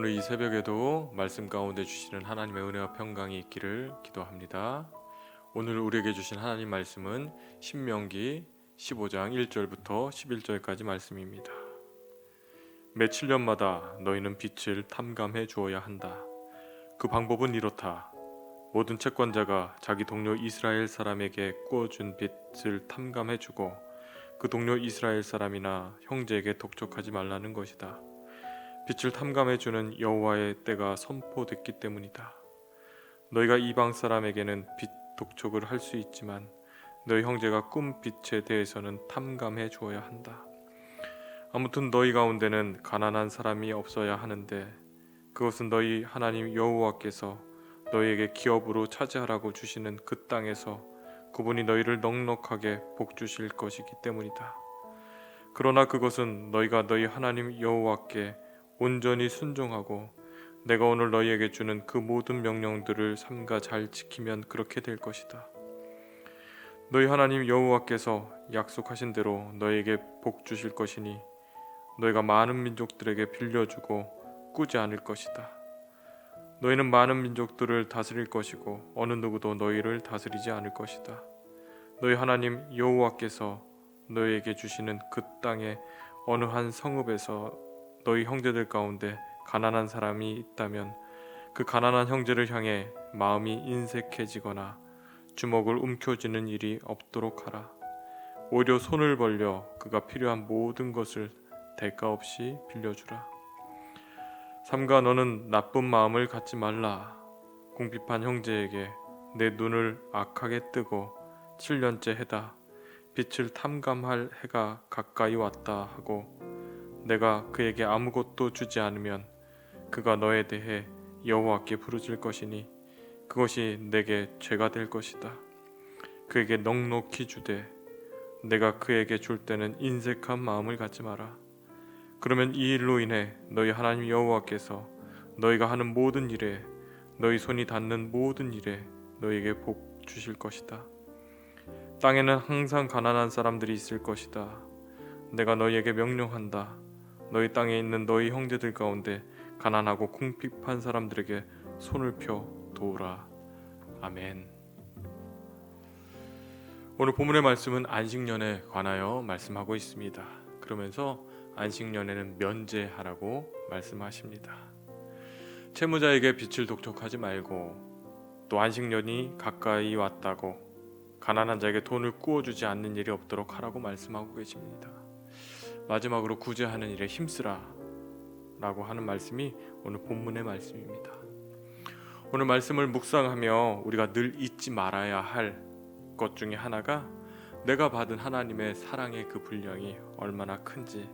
오늘 이 새벽에도 말씀 가운데 주시는 하나님의 은혜와 평강이 있기를 기도합니다. 오늘 우리에게 주신 하나님 말씀은 신명기 15장 1절부터 11절까지 말씀입니다. 매 7년마다 너희는 빛을 탐감해 주어야 한다. 그 방법은 이렇다. 모든 채권자가 자기 동료 이스라엘 사람에게 꾸어준 빛을 탐감해 주고 그 동료 이스라엘 사람이나 형제에게 독촉하지 말라는 것이다. 빛을 탐감해 주는 여호와의 때가 선포됐기 때문이다. 너희가 이방 사람에게는 빛 독촉을 할 수 있지만 너희 형제가 꾼 빛에 대해서는 탐감해 주어야 한다. 아무튼 너희 가운데는 가난한 사람이 없어야 하는데 그것은 너희 하나님 여호와께서 너희에게 기업으로 차지하라고 주시는 그 땅에서 그분이 너희를 넉넉하게 복 주실 것이기 때문이다. 그러나 그것은 너희가 너희 하나님 여호와께 온전히 순종하고 내가 오늘 너희에게 주는 그 모든 명령들을 삼가 잘 지키면 그렇게 될 것이다. 너희 하나님 여호와께서 약속하신 대로 너희에게 복 주실 것이니 너희가 많은 민족들에게 빌려주고 꾸지 않을 것이다. 너희는 많은 민족들을 다스릴 것이고 어느 누구도 너희를 다스리지 않을 것이다. 너희 하나님 여호와께서 너희에게 주시는 그 땅의 어느 한 성읍에서 너희 형제들 가운데 가난한 사람이 있다면 그 가난한 형제를 향해 마음이 인색해지거나 주먹을 움켜쥐는 일이 없도록 하라. 오히려 손을 벌려 그가 필요한 모든 것을 대가 없이 빌려주라. 삼가 너는 나쁜 마음을 갖지 말라. 궁핍한 형제에게 내 눈을 악하게 뜨고 7년째 해다 빛을 탐감할 해가 가까이 왔다 하고 내가 그에게 아무것도 주지 않으면 그가 너에 대해 여호와께 부르질 것이니 그것이 내게 죄가 될 것이다. 그에게 넉넉히 주되 내가 그에게 줄 때는 인색한 마음을 갖지 마라. 그러면 이 일로 인해 너희 하나님 여호와께서 너희가 하는 모든 일에 너희 손이 닿는 모든 일에 너희에게 복 주실 것이다. 땅에는 항상 가난한 사람들이 있을 것이다. 내가 너희에게 명령한다. 너희 땅에 있는 너희 형제들 가운데 가난하고 궁핍한 사람들에게 손을 펴 도우라. 아멘. 오늘 본문의 말씀은 안식년에 관하여 말씀하고 있습니다. 그러면서 안식년에는 면제하라고 말씀하십니다. 채무자에게 빚을 독촉하지 말고 또 안식년이 가까이 왔다고 가난한 자에게 돈을 꾸어주지 않는 일이 없도록 하라고 말씀하고 계십니다. 마지막으로 구제하는 일에 힘쓰라 라고 하는 말씀이 오늘 본문의 말씀입니다. 오늘 말씀을 묵상하며 우리가 늘 잊지 말아야 할 것 중에 하나가 내가 받은 하나님의 사랑의 그 분량이 얼마나 큰지,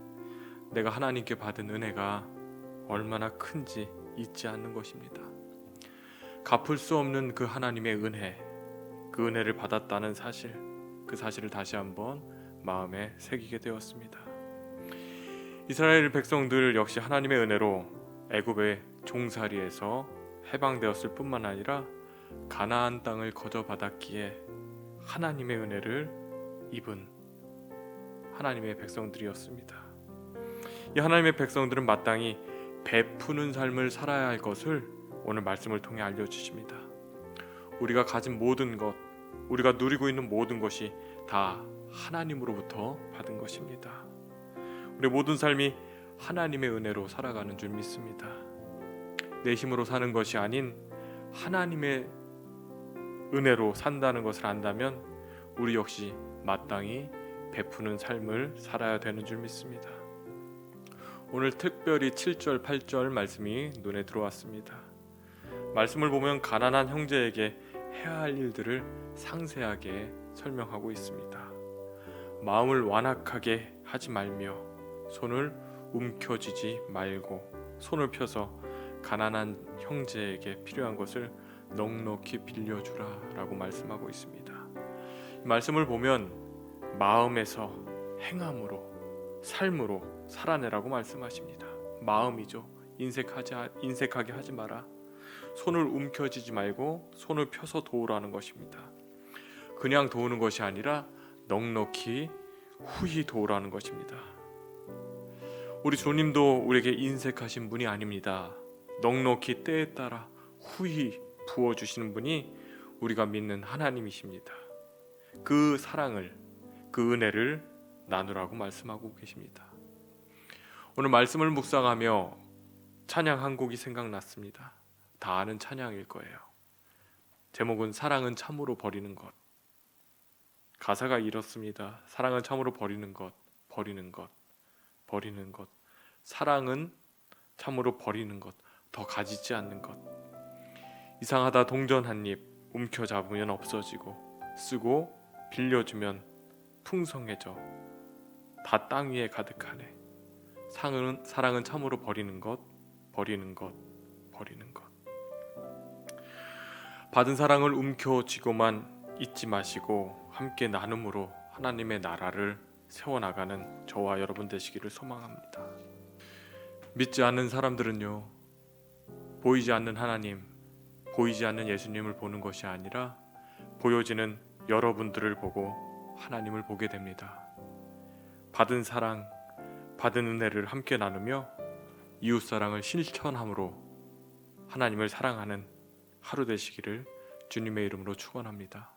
내가 하나님께 받은 은혜가 얼마나 큰지 잊지 않는 것입니다. 갚을 수 없는 그 하나님의 은혜, 그 은혜를 받았다는 사실, 그 사실을 다시 한번 마음에 새기게 되었습니다. 이스라엘 백성들 역시 하나님의 은혜로 애굽의 종살이에서 해방되었을 뿐만 아니라 가나안 땅을 거저받았기에 하나님의 은혜를 입은 하나님의 백성들이었습니다. 이 하나님의 백성들은 마땅히 베푸는 삶을 살아야 할 것을 오늘 말씀을 통해 알려주십니다. 우리가 가진 모든 것, 우리가 누리고 있는 모든 것이 다 하나님으로부터 받은 것입니다. 우리 모든 삶이 하나님의 은혜로 살아가는 줄 믿습니다. 내 힘으로 사는 것이 아닌 하나님의 은혜로 산다는 것을 안다면 우리 역시 마땅히 베푸는 삶을 살아야 되는 줄 믿습니다. 오늘 특별히 7절, 8절 말씀이 눈에 들어왔습니다. 말씀을 보면 가난한 형제에게 해야 할 일들을 상세하게 설명하고 있습니다. 마음을 완악하게 하지 말며 손을 움켜쥐지 말고 손을 펴서 가난한 형제에게 필요한 것을 넉넉히 빌려주라 라고 말씀하고 있습니다. 이 말씀을 보면 마음에서 행함으로 삶으로 살아내라고 말씀하십니다. 마음이죠. 인색하게 하지 마라. 손을 움켜쥐지 말고 손을 펴서 도우라는 것입니다. 그냥 도우는 것이 아니라 넉넉히 후히 도우라는 것입니다. 우리 주님도 우리에게 인색하신 분이 아닙니다. 넉넉히 때에 따라 후히 부어주시는 분이 우리가 믿는 하나님이십니다. 그 사랑을, 그 은혜를 나누라고 말씀하고 계십니다. 오늘 말씀을 묵상하며 찬양 한 곡이 생각났습니다. 다 아는 찬양일 거예요. 제목은 사랑은 참으로 버리는 것. 가사가 이렇습니다. 사랑은 참으로 버리는 것, 버리는 것, 버리는 것. 사랑은 참으로 버리는 것, 더 가지지 않는 것. 이상하다 동전 한 입 움켜잡으면 없어지고, 쓰고 빌려주면 풍성해져 다 땅 위에 가득하네. 사랑은 참으로 버리는 것, 버리는 것, 버리는 것. 받은 사랑을 움켜쥐고만 있지 마시고 함께 나눔으로 하나님의 나라를 세워나가는 저와 여러분 되시기를 소망합니다. 믿지 않는 사람들은요, 보이지 않는 하나님, 보이지 않는 예수님을 보는 것이 아니라 보여지는 여러분들을 보고 하나님을 보게 됩니다. 받은 사랑, 받은 은혜를 함께 나누며 이웃사랑을 실천함으로 하나님을 사랑하는 하루 되시기를 주님의 이름으로 축원합니다.